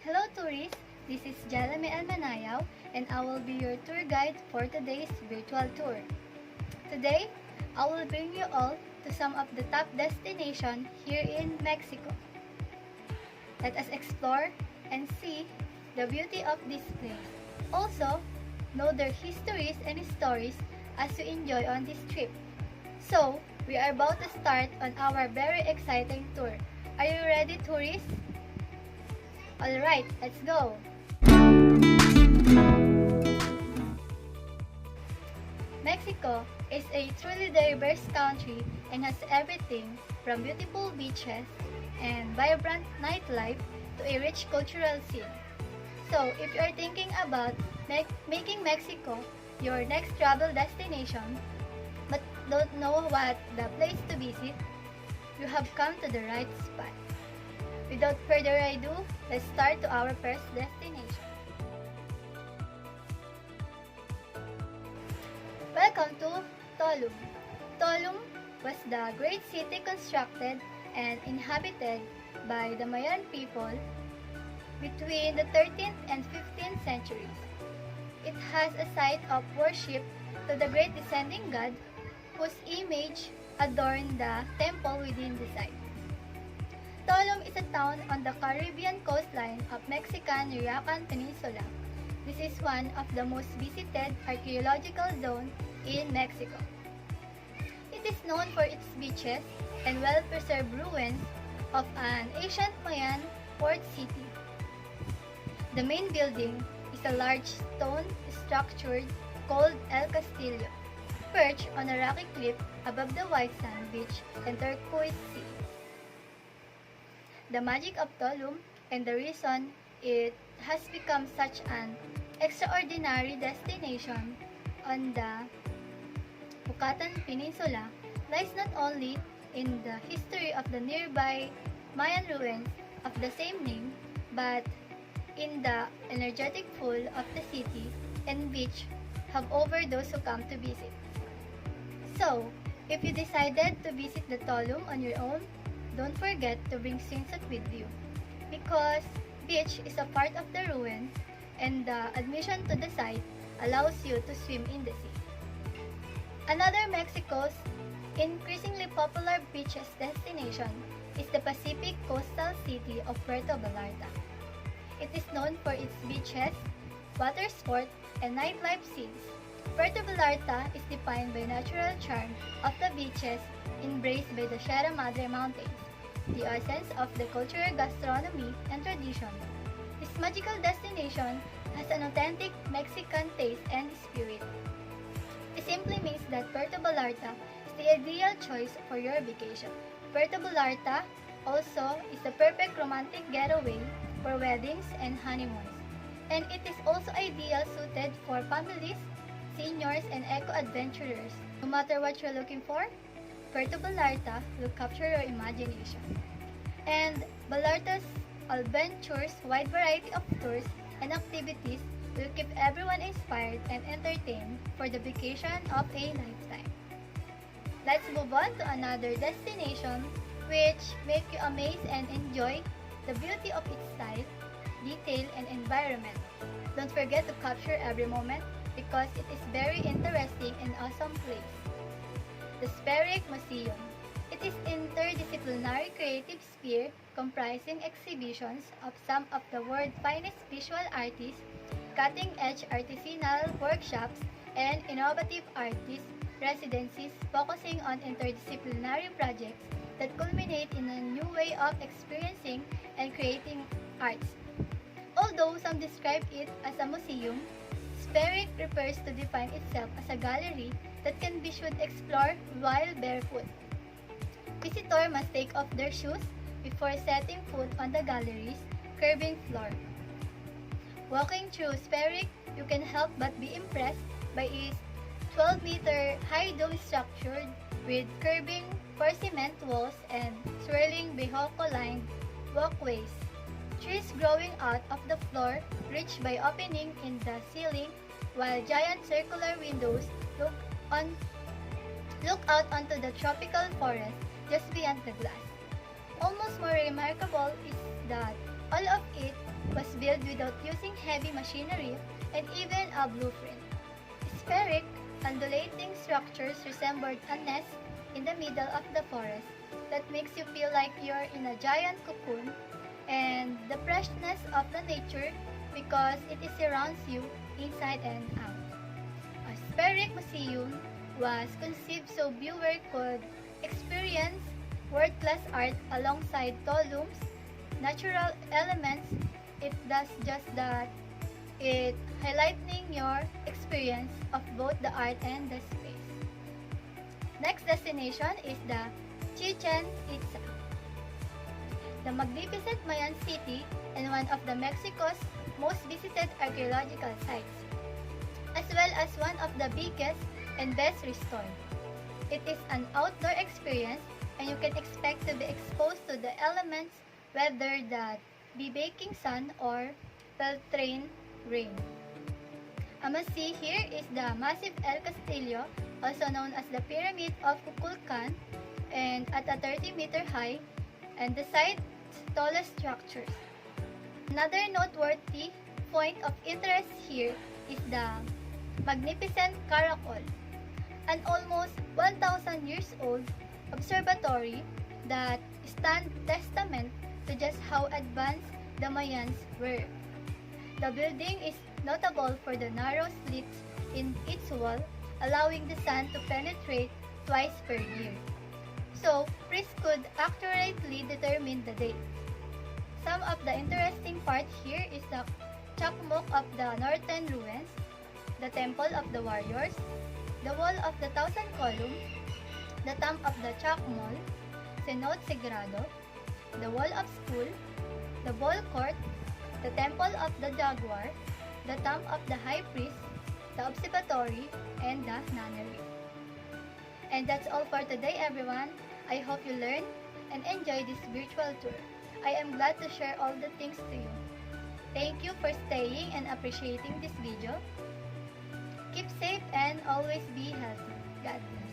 Hello tourists, this is Jalame Almanayaw and I will be your tour guide for today's virtual tour. Today, I will bring you all to some of the top destinations here in Mexico. Let us explore and see the beauty of this place. Also, know their histories and stories as you enjoy on this trip. So, we are about to start on our very exciting tour. Are you ready, tourists? Alright, let's go! Mexico is a truly diverse country and has everything from beautiful beaches and vibrant nightlife to a rich cultural scene. So, if you are thinking about making Mexico your next travel destination but don't know what the place to visit, you have come to the right spot. Without further ado, let's start to our first destination. Welcome to Tolum. Tolum was the great city constructed and inhabited by the Mayan people between the 13th and 15th centuries. It has a site of worship to the great descending god whose image adorned the temple within the site. Tolum is a town on the Caribbean coastline of Mexican Yucatan Peninsula. This is one of the most visited archaeological zones in Mexico. It is known for its beaches and well-preserved ruins of an ancient Mayan port city. The main building is a large stone structure called El Castillo, perched on a rocky cliff above the white sand beach and turquoise sea. The magic of Tolum and the reason it has become such an extraordinary destination on the Yucatan Peninsula lies not only in the history of the nearby Mayan ruins of the same name, but in the energetic pull of the city and beach have over those who come to visit. So, if you decided to visit the Tolum on your own, don't forget to bring swimsuit with you, because beach is a part of the ruin and the admission to the site allows you to swim in the sea. Another Mexico's increasingly popular beaches destination is the Pacific coastal city of Puerto Vallarta. It is known for its beaches, water sport, and nightlife scenes. Puerto Vallarta is defined by natural charm of the beaches embraced by the Sierra Madre Mountains, the essence of the cultural gastronomy and tradition. This magical destination has an authentic Mexican taste and spirit. It simply means that Puerto Vallarta is the ideal choice for your vacation. Puerto Vallarta also is the perfect romantic getaway for weddings and honeymoons, and it is also ideal suited for families, seniors, and eco-adventurers. No matter what you're looking for, Puerto Vallarta will capture your imagination. And Vallarta's adventures, wide variety of tours and activities will keep everyone inspired and entertained for the vacation of a lifetime. Let's move on to another destination which make you amaze and enjoy the beauty of its style, detail, and environment. Don't forget to capture every moment because it is very interesting and awesome place. The Spheric Museum. It is interdisciplinary creative sphere comprising exhibitions of some of the world's finest visual artists, cutting-edge artisanal workshops, and innovative artist residencies focusing on interdisciplinary projects that culminate in a new way of experiencing and creating arts. Although some describe it as a museum, Spheric refers to define itself as a gallery that can be should explore while barefoot. Visitors must take off their shoes before setting foot on the gallery's curving floor. Walking through Spheric, you can help but be impressed by its 12-meter high dome structure with curving porcelain walls and swirling Bejuco-lined walkways. Trees growing out of the floor reached by opening in the ceiling, while giant circular windows look out onto the tropical forest just beyond the glass. Almost more remarkable is that all of it was built without using heavy machinery and even a blueprint. Spheric, undulating structures resembled a nest in the middle of the forest that makes you feel like you're in a giant cocoon, and the freshness of the nature because it surrounds you inside and out. A spheric museum was conceived so viewers could experience world-class art alongside tall looms, natural elements. It does just that. It highlighting your experience of both the art and the space. Next destination is the Chichen Itza, the magnificent Mayan city and one of the Mexico's most visited archaeological sites, as well as one of the biggest and best restored. It is an outdoor experience and you can expect to be exposed to the elements whether that be baking sun or peltrane rain. A must-see here is the massive El Castillo, also known as the Pyramid of Kukulkan, and at a 30-meter high, and the site's tallest structures. Another noteworthy point of interest here is the magnificent Caracol, an almost 1,000 years old observatory that stands testament to just how advanced the Mayans were. The building is notable for the narrow slits in its wall, allowing the sun to penetrate twice per year. So, priests could accurately determine the date. Some of the interesting part here is the Chakmok of the northern ruins, the Temple of the Warriors, the Wall of the Thousand Columns, the Tomb of the Chakmol, Cenote Sagrado, the Wall of School, the Ball Court, the Temple of the Jaguar, the Tomb of the High Priest, the Observatory, and the Nunnery. And that's all for today, everyone. I hope you learned and enjoyed this virtual tour. I am glad to share all the things to you. Thank you for staying and appreciating this video. Keep safe and always be healthy. God bless.